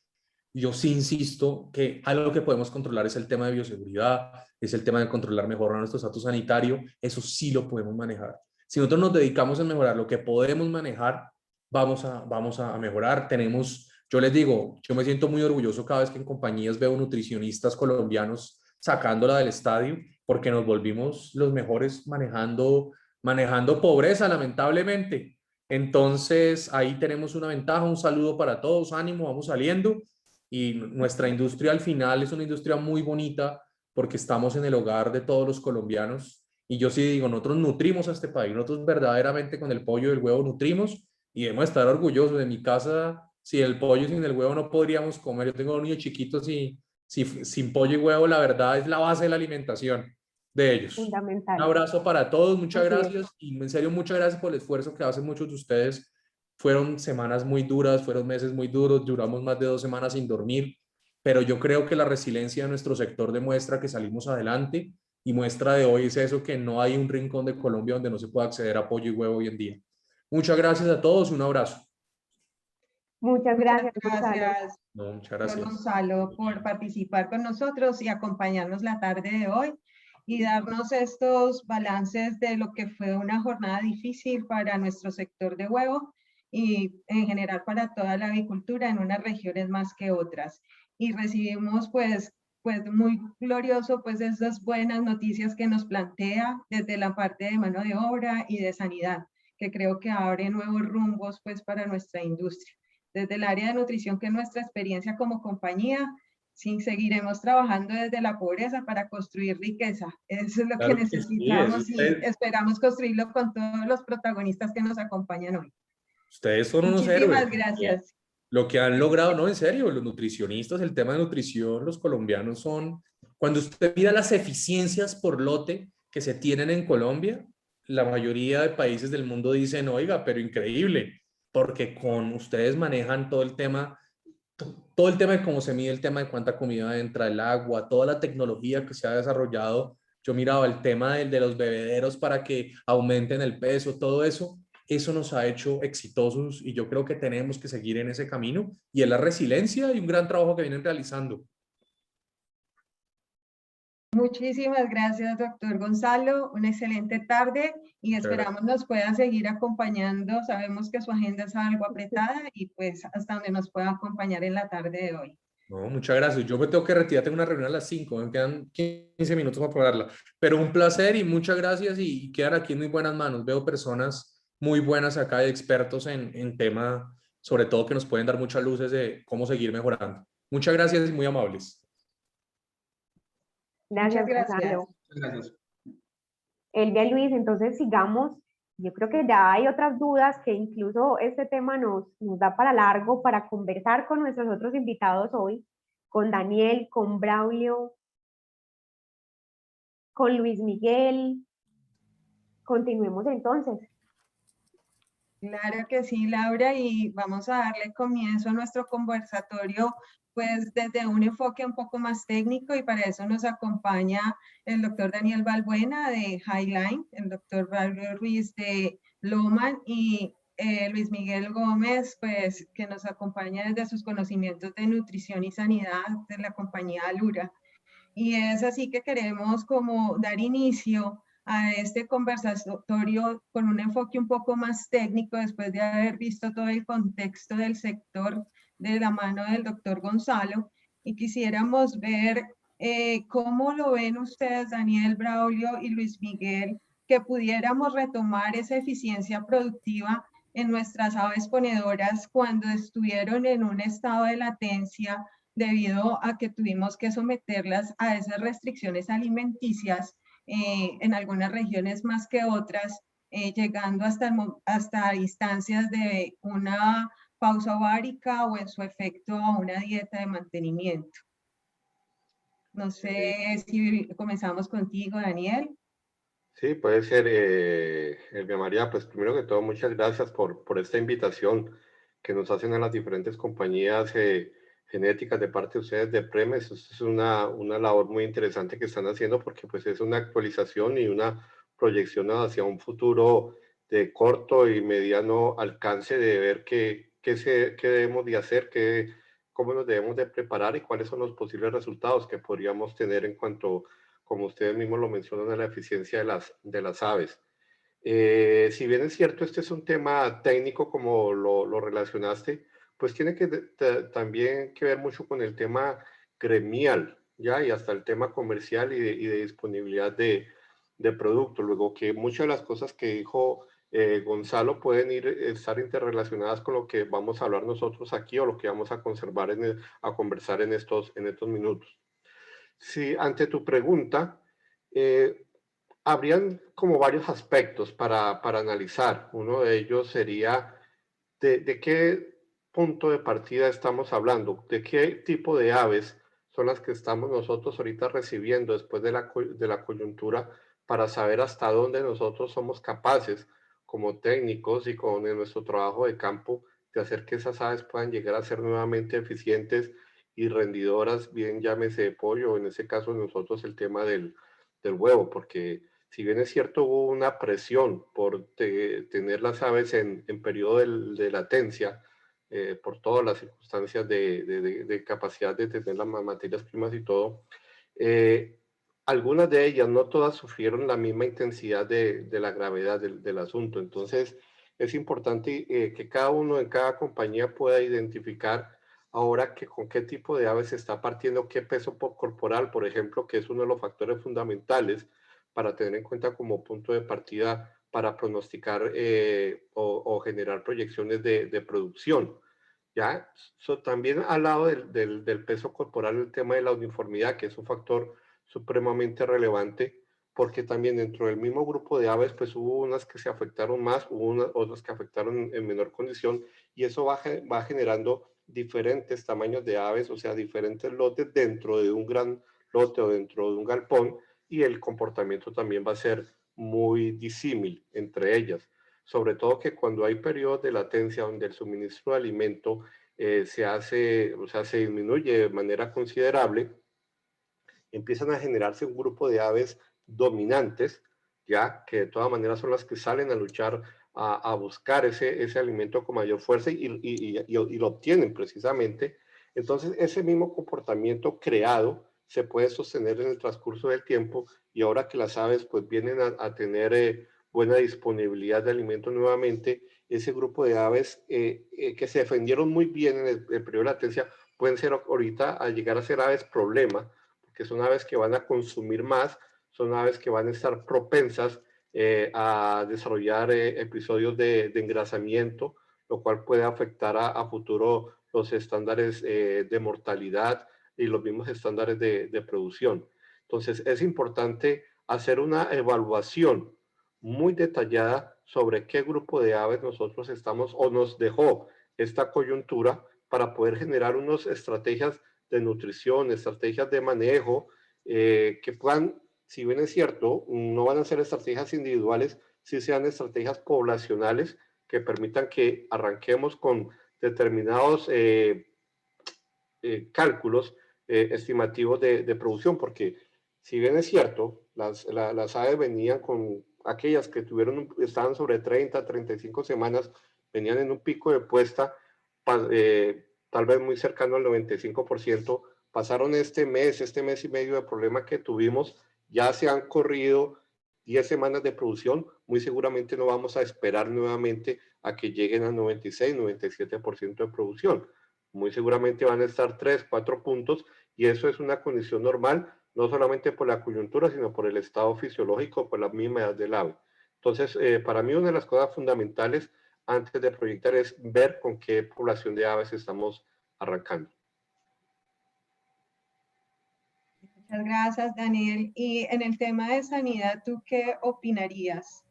Yo sí insisto que algo que podemos controlar es el tema de bioseguridad, es el tema de controlar mejor nuestro estatus sanitario, eso sí lo podemos manejar. Si nosotros nos dedicamos a mejorar lo que podemos manejar, vamos a mejorar. Yo les digo, yo me siento muy orgulloso cada vez que en compañías veo nutricionistas colombianos sacándola del estadio, porque nos volvimos los mejores manejando pobreza, lamentablemente. Entonces, ahí tenemos una ventaja. Un saludo para todos, ánimo, vamos saliendo. Y nuestra industria al final es una industria muy bonita porque estamos en el hogar de todos los colombianos. Y yo sí digo, nosotros nutrimos a este país, nosotros verdaderamente con el pollo y el huevo nutrimos y debemos estar orgullosos. De mi casa, si el pollo y sin el huevo no podríamos comer. Yo tengo un niño chiquitos y sin pollo y huevo, la verdad es la base de la alimentación de ellos. Fundamental. Un abrazo para todos, muchas Así gracias es. y en serio muchas gracias por el esfuerzo que hacen muchos de ustedes. Fueron semanas muy duras, fueron meses muy duros, duramos más de 2 semanas sin dormir, pero yo creo que la resiliencia de nuestro sector demuestra que salimos adelante y muestra de hoy es eso, que no hay un rincón de Colombia donde no se pueda acceder a pollo y huevo hoy en día. Muchas gracias a todos y un abrazo. Muchas gracias, Gonzalo. Gracias, No, muchas gracias. Gonzalo, por participar con nosotros y acompañarnos la tarde de hoy. y darnos estos balances de lo que fue una jornada difícil para nuestro sector de huevo y en general para toda la avicultura en unas regiones más que otras. Y recibimos pues muy glorioso pues esas buenas noticias que nos plantea desde la parte de mano de obra y de sanidad, que creo que abre nuevos rumbos pues para nuestra industria. Desde el área de nutrición, que es nuestra experiencia como compañía, sí, seguiremos trabajando desde la pobreza para construir riqueza. Eso es lo que Claro que sí, eso necesitamos y esperamos construirlo con todos los protagonistas que nos acompañan hoy. ustedes son unos héroes. Muchísimas gracias. Lo que han logrado, no, en serio, los nutricionistas, el tema de nutrición, los colombianos son, cuando usted mira las eficiencias por lote que se tienen en Colombia, la mayoría de países del mundo dicen, oiga, pero increíble, porque con ustedes manejan todo el tema de cómo se mide el tema de cuánta comida entra, el agua, toda la tecnología que se ha desarrollado. Yo miraba el tema de los bebederos para que aumenten el peso, todo eso. Eso nos ha hecho exitosos y yo creo que tenemos que seguir en ese camino y es la resiliencia y un gran trabajo que vienen realizando. Muchísimas gracias, doctor Gonzalo. Una excelente tarde y esperamos nos pueda seguir acompañando. Sabemos que su agenda es algo apretada y pues hasta donde nos pueda acompañar en la tarde de hoy. No, muchas gracias. Yo me tengo que retirar, tengo una reunión a las 5, me quedan 15 minutos para probarla. Pero un placer y muchas gracias y quedan aquí en muy buenas manos. Veo personas muy buenas acá y expertos en tema, sobre todo que nos pueden dar muchas luces de cómo seguir mejorando. Muchas gracias y muy amables. Gracias, Muchas gracias. Gonzalo. Gracias. Elvia y Luis, entonces sigamos. Yo creo que ya hay otras dudas que incluso este tema nos da para largo para conversar con nuestros otros invitados hoy, con Daniel, con Braulio, con Luis Miguel. Continuemos entonces. Claro que sí, Laura, y vamos a darle comienzo a nuestro conversatorio, pues desde un enfoque un poco más técnico, y para eso nos acompaña el doctor Daniel Balbuena de Highline, el doctor Braulio Ruiz de Loman y Luis Miguel Gómez, pues que nos acompaña desde sus conocimientos de nutrición y sanidad de la compañía Alura. Y es así que queremos como dar inicio a este conversatorio con un enfoque un poco más técnico después de haber visto todo el contexto del sector de la mano del doctor Gonzalo, y quisiéramos ver cómo lo ven ustedes, Daniel, Braulio y Luis Miguel, que pudiéramos retomar esa eficiencia productiva en nuestras aves ponedoras cuando estuvieron en un estado de latencia debido a que tuvimos que someterlas a esas restricciones alimenticias en algunas regiones más que otras, llegando hasta instancias de una pausa ovárica o en su efecto a una dieta de mantenimiento. No sé si comenzamos contigo, Daniel. Sí, puede ser, Elvia María, pues primero que todo, muchas gracias por esta invitación que nos hacen a las diferentes compañías genéticas de parte de ustedes de Premes. Esto es una labor muy interesante que están haciendo porque pues es una actualización y una proyección hacia un futuro de corto y mediano alcance de ver qué debemos de hacer, cómo nos debemos de preparar y cuáles son los posibles resultados que podríamos tener en cuanto, como ustedes mismos lo mencionan, a la eficiencia de las aves. Si bien es cierto, este es un tema técnico como lo relacionaste, pues tiene que también que ver mucho con el tema gremial, ¿ya? Y hasta el tema comercial y de disponibilidad de producto. Luego que muchas de las cosas que dijo Gonzalo pueden estar interrelacionadas con lo que vamos a hablar nosotros aquí o lo que vamos a conversar en estos minutos. Sí, ante tu pregunta, habrían como varios aspectos para analizar. Uno de ellos sería de qué punto de partida estamos hablando, de qué tipo de aves son las que estamos nosotros ahorita recibiendo después de la coyuntura para saber hasta dónde nosotros somos capaces como técnicos y con nuestro trabajo de campo de hacer que esas aves puedan llegar a ser nuevamente eficientes y rendidoras, bien llámese de pollo, o en ese caso nosotros el tema del huevo, porque si bien es cierto hubo una presión por tener las aves en periodo de latencia, por todas las circunstancias de capacidad de tener las materias primas y todo, algunas de ellas, no todas, sufrieron la misma intensidad de la gravedad del asunto. Entonces, es importante que cada uno en cada compañía pueda identificar ahora con qué tipo de aves se está partiendo, qué peso corporal, por ejemplo, que es uno de los factores fundamentales para tener en cuenta como punto de partida para pronosticar o generar proyecciones de producción. ¿Ya? También al lado del peso corporal, el tema de la uniformidad, que es un factor supremamente relevante, porque también dentro del mismo grupo de aves, pues hubo unas que se afectaron más, hubo otras que afectaron en menor condición, y eso va generando diferentes tamaños de aves, o sea, diferentes lotes dentro de un gran lote o dentro de un galpón, y el comportamiento también va a ser muy disímil entre ellas. Sobre todo que cuando hay periodos de latencia donde el suministro de alimento se disminuye de manera considerable, empiezan a generarse un grupo de aves dominantes, ya que de todas maneras son las que salen a luchar, a buscar ese alimento con mayor fuerza y lo obtienen precisamente. Entonces, ese mismo comportamiento creado se puede sostener en el transcurso del tiempo, y ahora que las aves pues vienen a tener buena disponibilidad de alimento nuevamente, ese grupo de aves que se defendieron muy bien en el periodo de latencia pueden ser ahorita a llegar a ser aves problema, que son aves que van a consumir más, son aves que van a estar propensas a desarrollar episodios de engrasamiento, lo cual puede afectar a futuro los estándares de mortalidad y los mismos estándares de producción. Entonces, es importante hacer una evaluación muy detallada sobre qué grupo de aves nosotros estamos o nos dejó esta coyuntura para poder generar unas estrategias de nutrición, estrategias de manejo, que puedan, si bien es cierto, no van a ser estrategias individuales, sí sean estrategias poblacionales que permitan que arranquemos con determinados cálculos estimativos de producción, porque si bien es cierto, las aves venían con aquellas que estaban sobre 30, 35 semanas, venían en un pico de puesta, tal vez muy cercano al 95%, pasaron este mes y medio de problema que tuvimos, ya se han corrido 10 semanas de producción, muy seguramente no vamos a esperar nuevamente a que lleguen al 96, 97% de producción. Muy seguramente van a estar 3, 4 puntos, y eso es una condición normal, no solamente por la coyuntura, sino por el estado fisiológico, por la misma edad del ave. Entonces, para mí una de las cosas fundamentales antes de proyectar es ver con qué población de aves estamos arrancando. Muchas gracias, Daniel. Y en el tema de sanidad, ¿tú qué opinarías?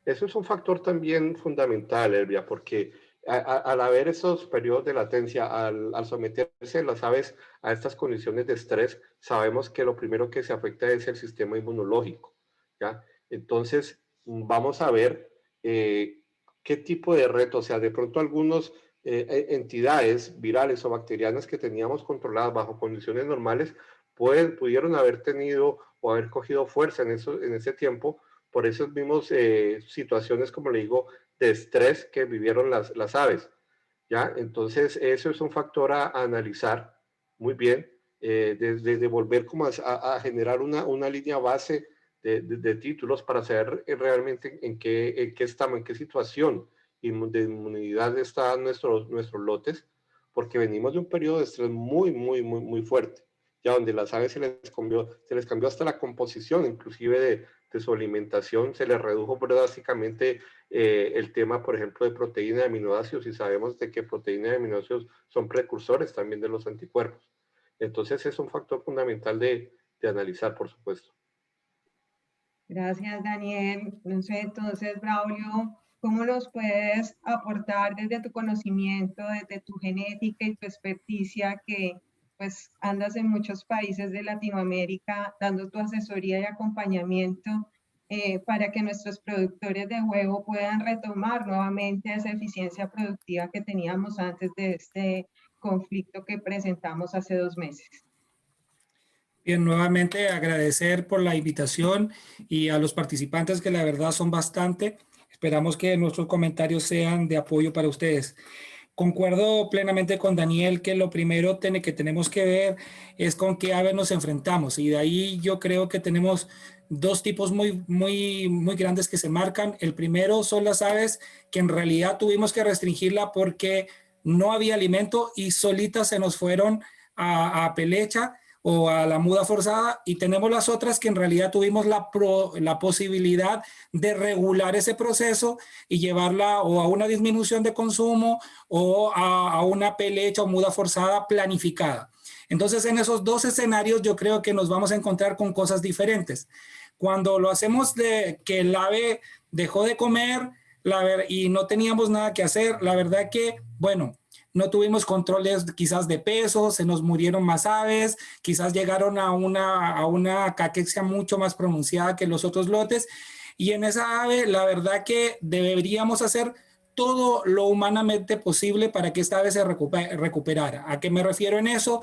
Eso es un factor también fundamental, Elvia, porque al haber esos periodos de latencia, al someterse las aves a estas condiciones de estrés, sabemos que lo primero que se afecta es el sistema inmunológico, ¿ya? Entonces, vamos a ver qué tipo de reto, o sea, de pronto algunas entidades virales o bacterianas que teníamos controladas bajo condiciones normales pudieron haber tenido o haber cogido fuerza en ese tiempo por esas mismas situaciones, como le digo, de estrés que vivieron las aves, ¿ya? Entonces, eso es un factor a analizar muy bien, de volver como a generar una línea base de títulos para saber realmente en qué estamos, en qué situación de inmunidad están nuestros lotes, porque venimos de un periodo de estrés muy fuerte, ya donde las aves se les cambió hasta la composición, inclusive de su alimentación, se les redujo drásticamente el tema, por ejemplo, de proteína de aminoácidos, y sabemos de que proteína de aminoácidos son precursores también de los anticuerpos. Entonces es un factor fundamental de analizar, por supuesto. Gracias, Daniel. No sé, entonces, Braulio, ¿cómo nos puedes aportar desde tu conocimiento, desde tu genética y tu experticia, que pues andas en muchos países de Latinoamérica dando tu asesoría y acompañamiento para que nuestros productores de huevo puedan retomar nuevamente esa eficiencia productiva que teníamos antes de este conflicto que presentamos hace 2 meses? Bien, nuevamente agradecer por la invitación y a los participantes, que la verdad son bastante. Esperamos que nuestros comentarios sean de apoyo para ustedes. concuerdo plenamente con Daniel que lo primero que tenemos que ver es con qué ave nos enfrentamos, y de ahí yo creo que tenemos dos tipos muy grandes que se marcan. El primero son las aves que en realidad tuvimos que restringirla porque no había alimento y solitas se nos fueron a pelecha o a la muda forzada, y tenemos las otras que en realidad tuvimos la posibilidad de regular ese proceso y llevarla o a una disminución de consumo o a una pelecha o muda forzada planificada. Entonces, en esos dos escenarios yo creo que nos vamos a encontrar con cosas diferentes. Cuando lo hacemos de que el ave dejó de comer y no teníamos nada que hacer, la verdad que, bueno, no tuvimos controles quizás de peso, se nos murieron más aves, quizás llegaron a una caquexia mucho más pronunciada que los otros lotes, y en esa ave la verdad que deberíamos hacer todo lo humanamente posible para que esta ave se recuperara. ¿A qué me refiero en eso?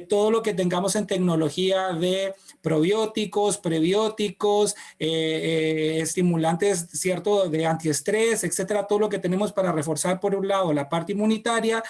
Todo lo que tengamos en tecnología de probióticos, prebióticos, estimulantes, ¿cierto?, de antiestrés, etcétera, todo lo que tenemos para reforzar por un lado la parte inmunitaria,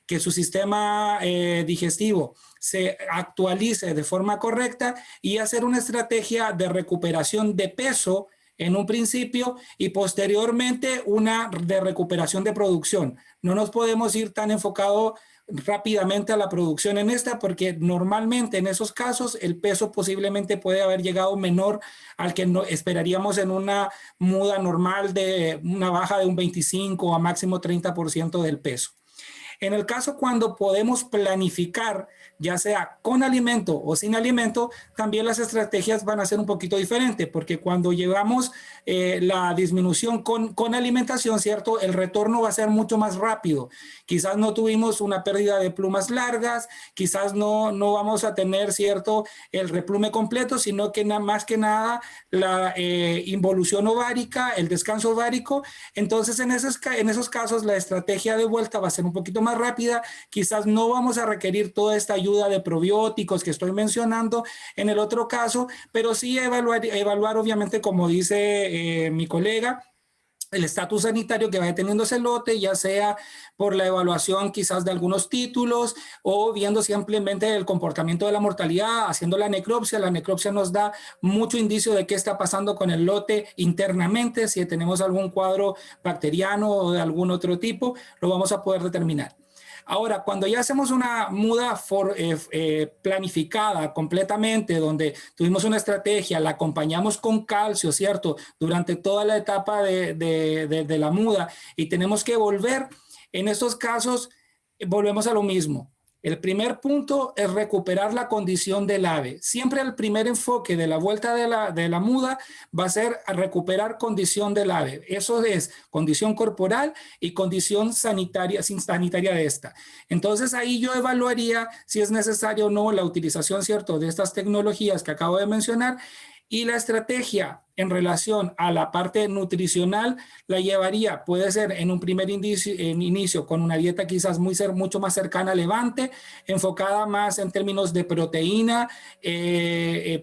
que su sistema digestivo se actualice de forma correcta y hacer una estrategia de recuperación de peso en un principio y posteriormente una de recuperación de producción. No nos podemos ir tan enfocados rápidamente a la producción en esta, porque normalmente en esos casos el peso posiblemente puede haber llegado menor al que esperaríamos en una muda normal de una baja de un 25 a máximo 30% del peso. En el caso cuando podemos planificar, ya sea con alimento o sin alimento, también las estrategias van a ser un poquito diferentes, porque cuando llevamos la disminución con alimentación, ¿cierto?, el retorno va a ser mucho más rápido. Quizás no tuvimos una pérdida de plumas largas, quizás no vamos a tener, ¿cierto?, el replume completo, sino que más que nada la involución ovárica, el descanso ovárico. Entonces, en esos casos, la estrategia de vuelta va a ser un poquito más rápida. Quizás no vamos a requerir toda esta ayuda de probióticos que estoy mencionando en el otro caso, pero sí evaluar obviamente, como dice mi colega, el estatus sanitario que vaya teniendo ese lote, ya sea por la evaluación quizás de algunos títulos o viendo simplemente el comportamiento de la mortalidad, haciendo la necropsia. La necropsia nos da mucho indicio de qué está pasando con el lote internamente. Si tenemos algún cuadro bacteriano o de algún otro tipo, lo vamos a poder determinar. Ahora, cuando ya hacemos una muda planificada completamente, donde tuvimos una estrategia, la acompañamos con calcio, ¿cierto?, durante toda la etapa de la muda, y tenemos que volver, en estos casos volvemos a lo mismo. El primer punto es recuperar la condición del ave. Siempre el primer enfoque de la vuelta de la muda va a ser a recuperar condición del ave. Eso es condición corporal y condición sanitaria de esta. Entonces ahí yo evaluaría si es necesario o no la utilización, ¿cierto?, de estas tecnologías que acabo de mencionar. Y la estrategia en relación a la parte nutricional la llevaría, puede ser en un primer inicio con una dieta quizás mucho más cercana a levante, enfocada más en términos de proteína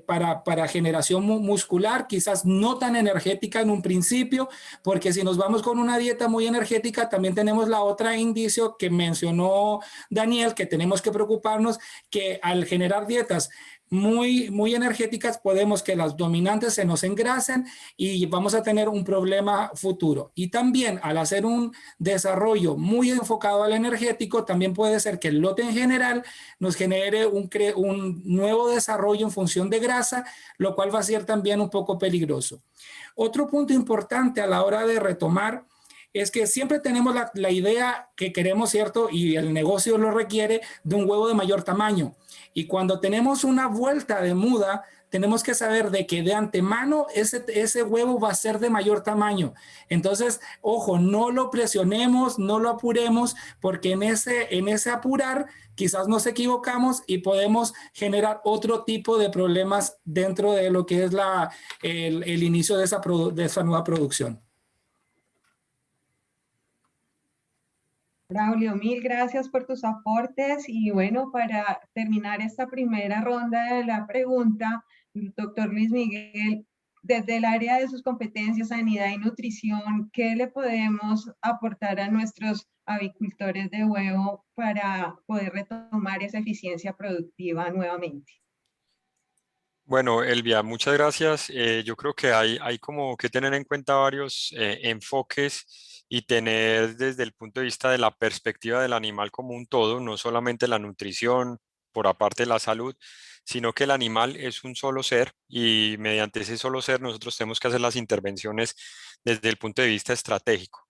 para generación muscular, quizás no tan energética en un principio, porque si nos vamos con una dieta muy energética, también tenemos la otra indicio que mencionó Daniel, que tenemos que preocuparnos, que al generar dietas muy energéticas, podemos que las dominantes se nos engrasen y vamos a tener un problema futuro. Y también al hacer un desarrollo muy enfocado al energético, también puede ser que el lote en general nos genere un nuevo desarrollo en función de grasa, lo cual va a ser también un poco peligroso. Otro punto importante a la hora de retomar es que siempre tenemos la idea que queremos, ¿cierto?, y el negocio lo requiere, de un huevo de mayor tamaño. Y cuando tenemos una vuelta de muda, tenemos que saber de que de antemano ese huevo va a ser de mayor tamaño. Entonces, ojo, no lo presionemos, no lo apuremos, porque en ese apurar quizás nos equivocamos y podemos generar otro tipo de problemas dentro de lo que es el inicio de esa nueva producción. Braulio, mil gracias por tus aportes, y bueno, para terminar esta primera ronda de la pregunta, doctor Luis Miguel, desde el área de sus competencias, sanidad y nutrición, ¿qué le podemos aportar a nuestros avicultores de huevo para poder retomar esa eficiencia productiva nuevamente? Bueno, Elvia, muchas gracias. Yo creo que hay como que tener en cuenta varios enfoques y tener desde el punto de vista de la perspectiva del animal como un todo, no solamente la nutrición, por aparte de la salud, sino que el animal es un solo ser y mediante ese solo ser nosotros tenemos que hacer las intervenciones desde el punto de vista estratégico.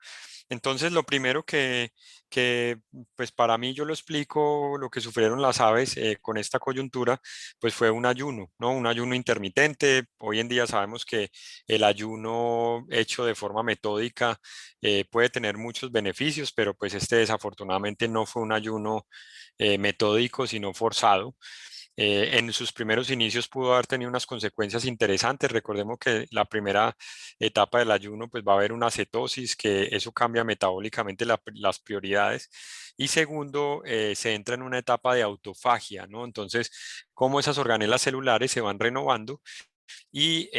Entonces, lo primero pues para mí yo lo explico, lo que sufrieron las aves con esta coyuntura, pues fue un ayuno, ¿no? Un ayuno intermitente. Hoy en día sabemos que el ayuno hecho de forma metódica puede tener muchos beneficios, pero pues este desafortunadamente no fue un ayuno metódico, sino forzado. En sus primeros inicios pudo haber tenido unas consecuencias interesantes. Recordemos que la primera etapa del ayuno pues va a haber una cetosis, que eso cambia metabólicamente las prioridades. Y segundo, se entra en una etapa de autofagia, ¿no? Entonces, cómo esas organelas celulares se van renovando y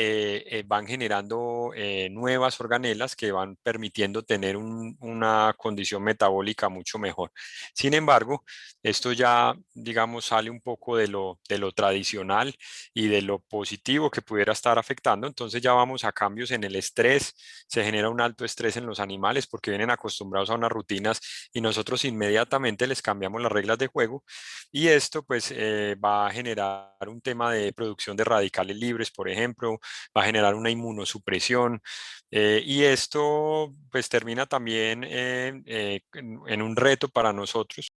van generando nuevas organelas que van permitiendo tener una condición metabólica mucho mejor. Sin embargo, esto ya, digamos, sale un poco de lo tradicional y de lo positivo que pudiera estar afectando. Entonces ya vamos a cambios en el estrés, se genera un alto estrés en los animales porque vienen acostumbrados a unas rutinas y nosotros inmediatamente les cambiamos las reglas de juego y esto pues va a generar un tema de producción de radicales libres, por ejemplo, va a generar una inmunosupresión y esto pues termina también en un reto para nosotros